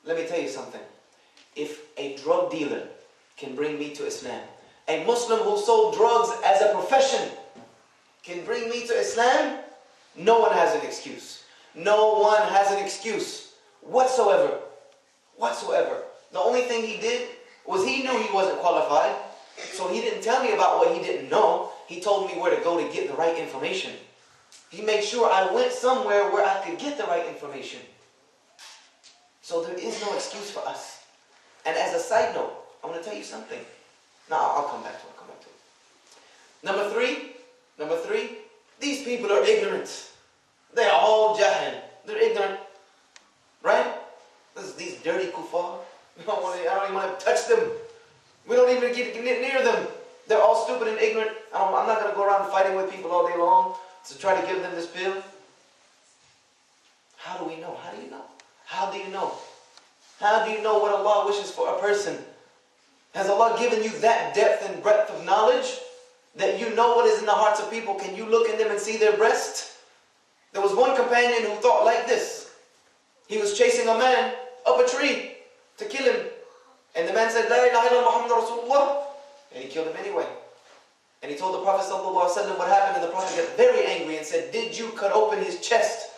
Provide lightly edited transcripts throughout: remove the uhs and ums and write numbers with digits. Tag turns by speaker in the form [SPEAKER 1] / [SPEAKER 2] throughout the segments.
[SPEAKER 1] Let me tell you something. If a drug dealer can bring me to Islam, a Muslim who sold drugs as a profession can bring me to Islam, no one has an excuse. No one has an excuse whatsoever. Whatsoever. The only thing he did was he knew he wasn't qualified, so he didn't tell me about what he didn't know. He told me where to go to get the right information. He made sure I went somewhere where I could get the right information. So there is no excuse for us. And as a side note, I want to tell you something. Now, I'll come back to it. Number three, these people are ignorant. They are all jahil. They're ignorant. Right? These dirty kuffar. I don't even want to touch them. We don't even get near them. They're all stupid and ignorant. I'm not going to go around fighting with people all day long to try to give them this pill. How do we know? How do you know? How do you know? How do you know what Allah wishes for a person? Has Allah given you that depth and breadth of knowledge that you know what is in the hearts of people? Can you look in them and see their breast? There was one companion who thought like this. He was chasing a man up a tree to kill him. And the man said, La ilaha illallah Muhammad Rasulullah. And he killed him anyway. And he told the Prophet ﷺ what happened, and the Prophet got very angry and said, did you cut open his chest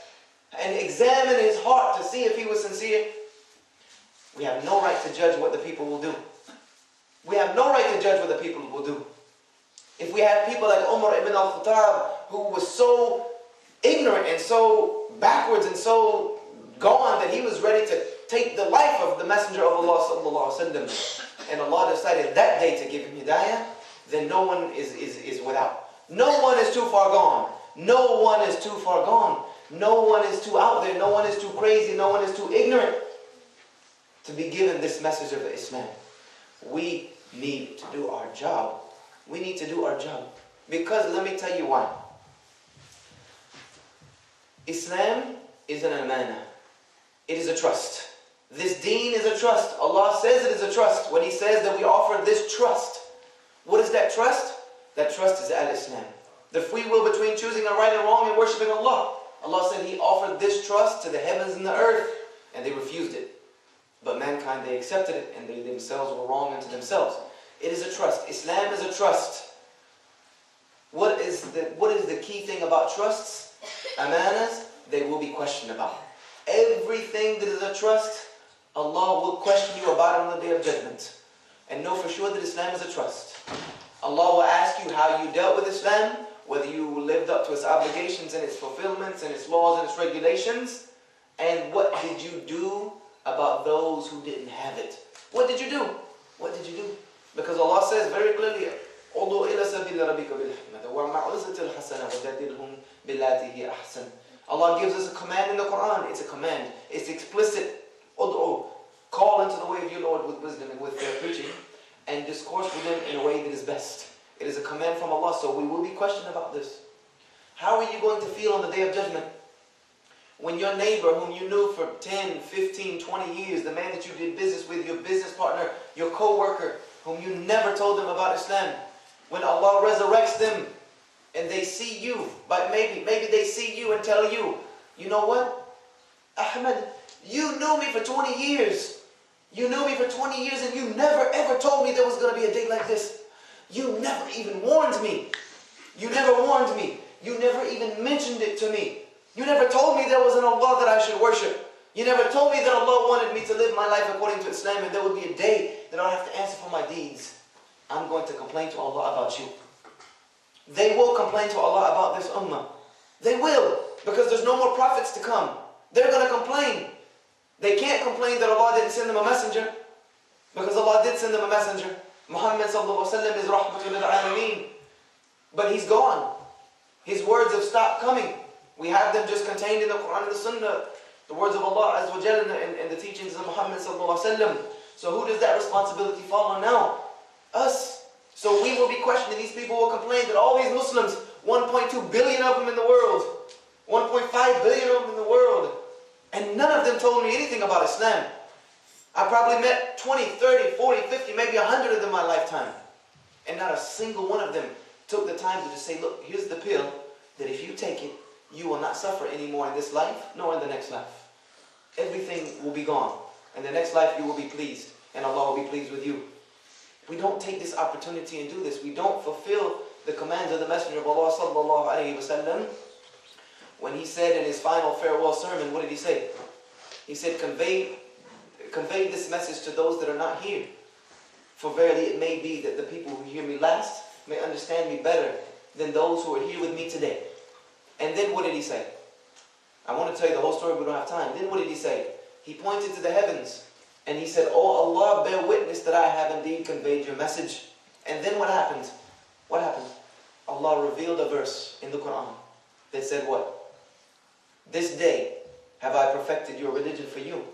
[SPEAKER 1] and examine his heart to see if he was sincere? We have no right to judge what the people will do. We have no right to judge what the people will do. If we have people like Umar ibn al-Khattab, who was so ignorant and so backwards and so gone that he was ready to take the life of the Messenger of Allah sallallahu alaihi wasallam, and Allah decided that day to give him hidayah, then no one is without. No one is too far gone. No one is too far gone. No one is too out there. No one is too crazy. No one is too ignorant to be given this message of Islam. We need to do our job. We need to do our job. Because let me tell you why. Islam is an amana. It is a trust. This deen is a trust. Allah says it is a trust when He says that we offer this trust. What is that trust? That trust is al-Islam. The free will between choosing a right and wrong and worshipping Allah. Allah said He offered this trust to the heavens and the earth, and they refused it. But mankind, they accepted it, and they themselves were wrong unto themselves. It is a trust. Islam is a trust. What is the key thing about trusts? Amanas, they will be questioned about. Everything that is a trust, Allah will question you about it on the Day of Judgment. And know for sure that Islam is a trust. Allah will ask you how you dealt with Islam, whether you lived up to its obligations and its fulfillments and its laws and its regulations, and what did you do about those who didn't have it. What did you do? What did you do? Because Allah says very clearly, Allah gives us a command in the Quran. It's a command. It's explicit. Call into the way of your Lord with wisdom and with preaching, and discourse with them in a way that is best. It is a command from Allah, so we will be questioned about this. How are you going to feel on the Day of Judgment when your neighbor, whom you knew for 10, 15, 20 years, the man that you did business with, your business partner, your co-worker, whom you never told them about Islam, when Allah resurrects them and they see you, but maybe they see you and tell you, you know what, Ahmed, you knew me for 20 years. You knew me for 20 years and you never ever told me there was going to be a day like this. You never even warned me. You never warned me. You never even mentioned it to me. You never told me there was an Allah that I should worship. You never told me that Allah wanted me to live my life according to Islam, and there would be a day that I'll have to answer for my deeds. I'm going to complain to Allah about you. They will complain to Allah about this ummah. They will, because there's no more prophets to come. They're going to complain. They can't complain that Allah didn't send them a messenger, because Allah did send them a messenger. Muhammad sallallahu alaihi wasallam is rahmatul lil alameen. But he's gone. His words have stopped coming. We have them just contained in the Quran and the Sunnah, the words of Allah Azza wa Jalla and the teachings of Muhammad sallallahu alaihi wasallam. So who does that responsibility fall on now? Us. So we will be questioning. These people will complain that all these Muslims, 1.2 billion of them in the world, 1.5 billion of them in the world, and none of them told me anything about Islam. I probably met 20, 30, 40, 50, maybe 100 of them in my lifetime. And not a single one of them took the time to just say, look, here's the pill, that if you take it, you will not suffer anymore in this life, nor in the next life. Everything will be gone. and the next life you will be pleased, and Allah will be pleased with you. We don't take this opportunity and do this. We don't fulfill the commands of the Messenger of Allah sallallahu alaihi wasallam. When he said in his final farewell sermon, what did he say? He said, convey this message to those that are not here. For verily it may be that the people who hear me last may understand me better than those who are here with me today. And then what did he say? I want to tell you the whole story, but we don't have time. Then what did he say? He pointed to the heavens and he said, "Oh Allah, bear witness that I have indeed conveyed your message." And then what happened? What happened? Allah revealed a verse in the Quran that said what? "This day have I perfected your religion for you,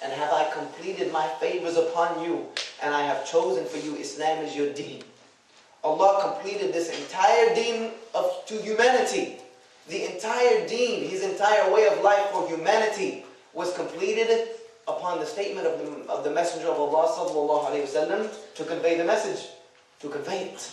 [SPEAKER 1] and have I completed my favors upon you, and I have chosen for you Islam as your deen." Allah completed this entire deen to humanity. The entire deen, his entire way of life for humanity was completed upon the statement of the Messenger of Allah sallallahu alaihi wasallam to convey the message, to convey it.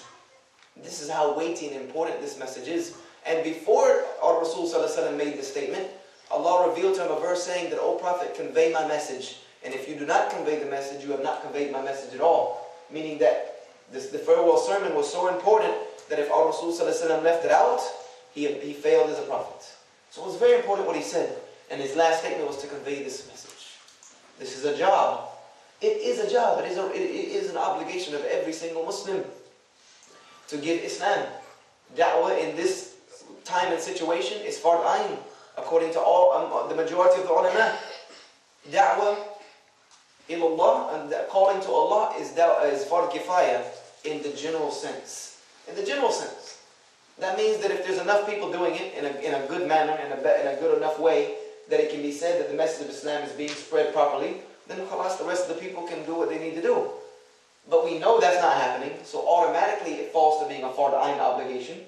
[SPEAKER 1] This is how weighty and important this message is. And before our Rasul sallallahu alaihi wasallam made this statement, Allah revealed to him a verse saying that, "O Prophet, convey my message. And if you do not convey the message, you have not conveyed my message at all." Meaning that the farewell sermon was so important that if our Rasul sallallahu alaihi wasallam left it out, he failed as a prophet. So it was very important what he said. And his last statement was to convey this message. This is a job. It is a job. It is an obligation of every single Muslim to give Islam. Da'wah in this time and situation is fard ayn, according to all the majority of the ulama. Da'wah ilallah, and calling to Allah is fard kifaya in the general sense. In the general sense. That means that if there's enough people doing it in a good manner, in a good enough way, that it can be said that the message of Islam is being spread properly, then khalas, the rest of the people can do what they need to do. But we know that's not happening, so automatically it falls to being a fard ayn obligation.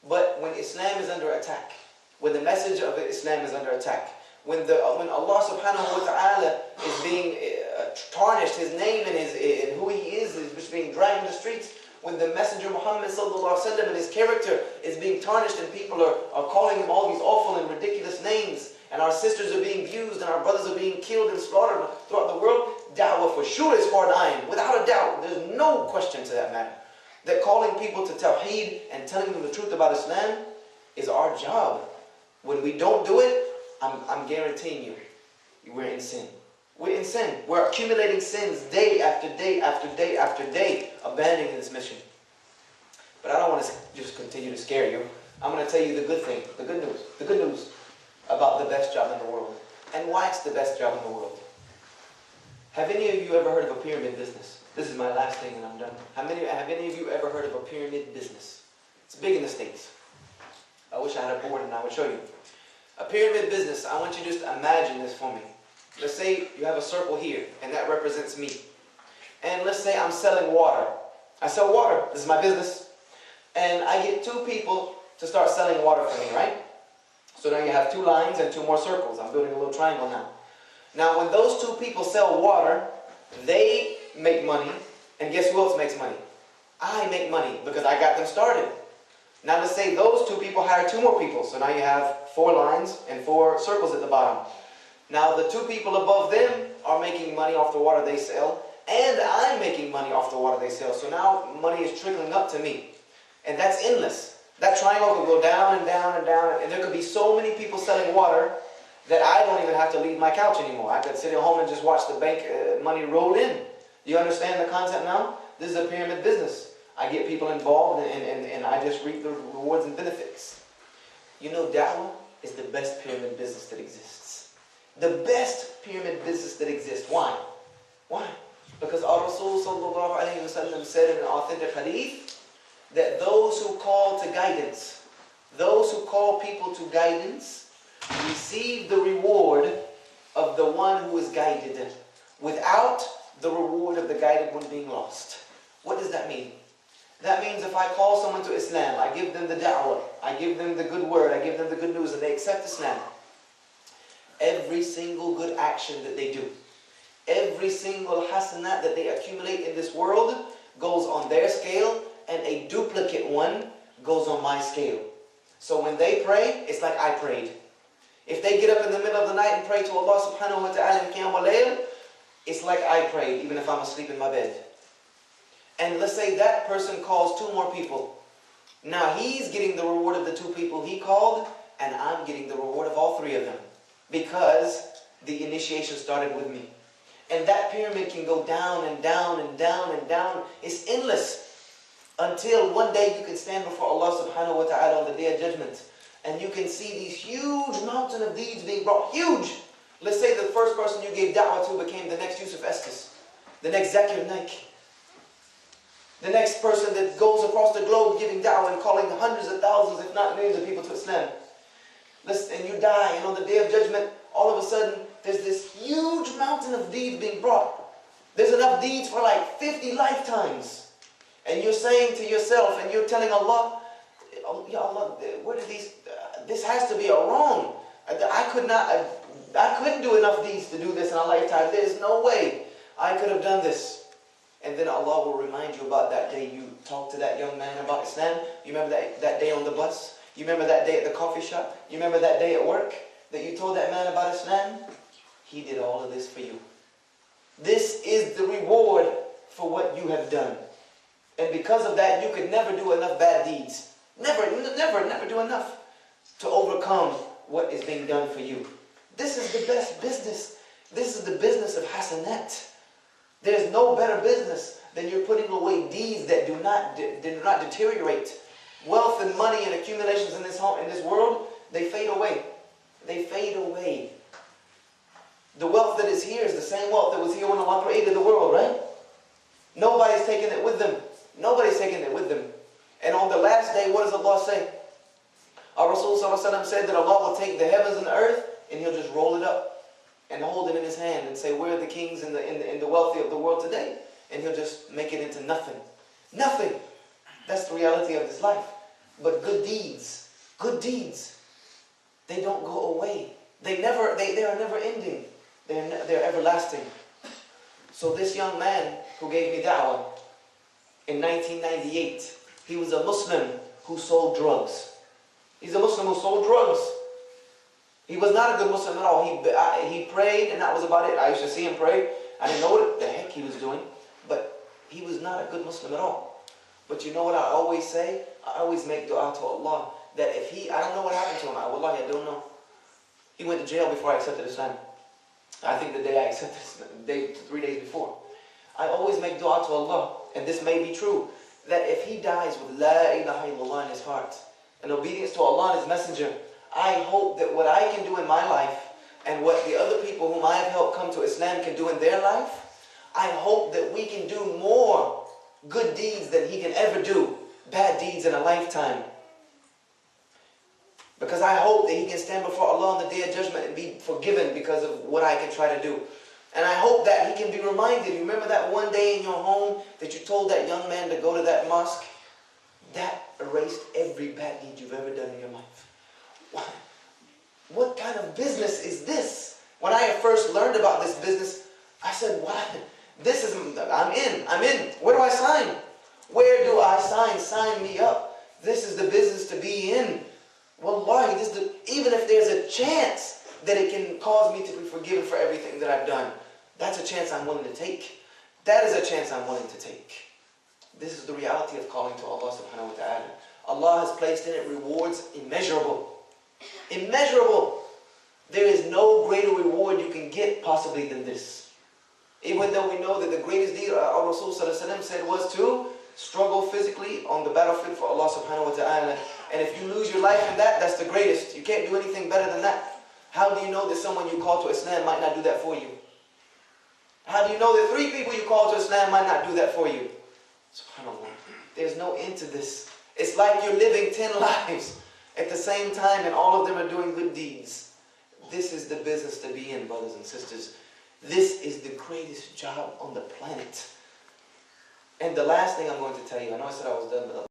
[SPEAKER 1] But when Islam is under attack, when the message of Islam is under attack, when Allah subhanahu wa ta'ala is being tarnished, his name and who he is just being dragged in the streets, when the Messenger Muhammad sallallahu alaihi wasallam and his character is being tarnished and people are calling him all these awful and ridiculous names, and our sisters are being abused and our brothers are being killed and slaughtered throughout the world, da'wah for sure is fard ayn, without a doubt. There's no question to that matter. That calling people to tawheed and telling them the truth about Islam is our job. When we don't do it, I'm guaranteeing you, we're in sin. We're in sin. We're accumulating sins day after day after day after day, abandoning this mission. But I don't want to just continue to scare you. I'm going to tell you the good thing, the good news about the best job in the world and why it's the best job in the world. Have any of you ever heard of a pyramid business? This is my last thing and I'm done. Have any of you ever heard of a pyramid business? It's big in the States. I wish I had a board and I would show you. A pyramid business, I want you to just imagine this for me. Let's say you have a circle here, and that represents me. And let's say I'm selling water. I sell water. This is my business. And I get two people to start selling water for me, right? So now you have two lines and two more circles. I'm building a little triangle now. Now when those two people sell water, they make money. And guess who else makes money? I make money because I got them started. Now let's say those two people hire two more people. So now you have 4 lines and 4 circles at the bottom. Now the two people above them are making money off the water they sell, and I'm making money off the water they sell. So now money is trickling up to me. And that's endless. That triangle could go down and down and down, and there could be so many people selling water that I don't even have to leave my couch anymore. I could sit at home and just watch the bank money roll in. Do you understand the concept now? This is a pyramid business. I get people involved and I just reap the rewards and benefits. You know, da'wah is the best pyramid business that exists. The best pyramid business that exists. Why? Why? Because our Rasul sallallahu alayhi wa sallam said in an authentic hadith that those who call to guidance, those who call people to guidance, receive the reward of the one who is guided, without the reward of the guided one being lost. What does that mean? That means if I call someone to Islam, I give them the da'wah, I give them the good word, I give them the good news, and they accept Islam, every single good action that they do, every single hasanat that they accumulate in this world goes on their scale, and a duplicate one goes on my scale. So when they pray, it's like I prayed. If they get up in the middle of the night and pray to Allah subhanahu wa ta'ala in Qiyam al-Layl, It's like I prayed, even if I'm asleep in my bed. And let's say that person calls 2 more people. Now he's getting the reward of the 2 people he called, and I'm getting the reward of all 3 of them. Because the initiation started with me. And that pyramid can go down and down and down and down. It's endless. Until one day you can stand before Allah subhanahu wa ta'ala on the Day of Judgment. And you can see these huge mountain of deeds being brought. Huge! Let's say the first person you gave da'wah to became the next Yusuf Estes. The next Zakir Naik. The next person that goes across the globe giving da'wah and calling hundreds of thousands, if not millions of people to Islam. And you die, and on the Day of Judgment, all of a sudden, there's this huge mountain of deeds being brought. There's enough deeds for like 50 lifetimes. And you're saying to yourself, and you're telling Allah, Ya Allah, where did these, this has to be a wrong. I couldn't do enough deeds to do this in a lifetime. There's no way I could have done this. And then Allah will remind you about that day you talked to that young man about Islam. You remember that day on the bus? You remember that day at the coffee shop? You remember that day at work that you told that man about Islam? He did all of this for you. This is the reward for what you have done. And because of that, you could never do enough bad deeds. Never do enough to overcome what is being done for you. This is the best business. This is the business of hasanat. There's no better business than you're putting away deeds that do not deteriorate. Wealth and money and accumulations in this world, they fade away. They fade away. The wealth that is here is the same wealth that was here when Allah created the world, right? Nobody's taking it with them. Nobody's taking it with them. And on the last day, what does Allah say? Our Rasul said that Allah will take the heavens and the earth and He'll just roll it up and hold it in His hand and say, where are the kings and the wealthy of the world today? And He'll just make it into nothing. Nothing. That's the reality of this life. But good deeds, they don't go away. They are never ending. They're everlasting. So this young man who gave me da'wah in 1998, he was a Muslim who sold drugs. He's a Muslim who sold drugs. He was not a good Muslim at all. He prayed and that was about it. I used to see him pray. I didn't know what the heck he was doing. But he was not a good Muslim at all. But you know what I always say? I always make dua to Allah that if I don't know what happened to him. Wallahi, I don't know. He went to jail before I accepted Islam. I think the day I accepted, 3 days before. I always make dua to Allah, and this may be true, that if he dies with La ilaha illallah in his heart, and obedience to Allah and His Messenger, I hope that what I can do in my life, and what the other people whom I have helped come to Islam can do in their life, I hope that we can do more good deeds than he can ever do, bad deeds in a lifetime. Because I hope that he can stand before Allah on the Day of Judgment and be forgiven because of what I can try to do. And I hope that he can be reminded. You remember that one day in your home that you told that young man to go to that mosque? That erased every bad deed you've ever done in your life. What kind of business is this? When I first learned about this business, I said, what? I'm in. Where do I sign? Where do I sign? Sign me up. This is the business to be in. Wallahi, even if there's a chance that it can cause me to be forgiven for everything that I've done, that's a chance I'm willing to take. That is a chance I'm willing to take. This is the reality of calling to Allah subhanahu wa ta'ala. Allah has placed in it rewards immeasurable. Immeasurable. There is no greater reward you can get possibly than this. Even though we know that the greatest deed our Rasul said was to struggle physically on the battlefield for Allah subhanahu wa ta'ala. And if you lose your life in that, that's the greatest. You can't do anything better than that. How do you know that someone you call to Islam might not do that for you? How do you know that 3 people you call to Islam might not do that for you? SubhanAllah. There's no end to this. It's like you're living 10 lives at the same time and all of them are doing good deeds. This is the business to be in, brothers and sisters. This is the greatest job on the planet. And the last thing I'm going to tell you, I know I said I was done, but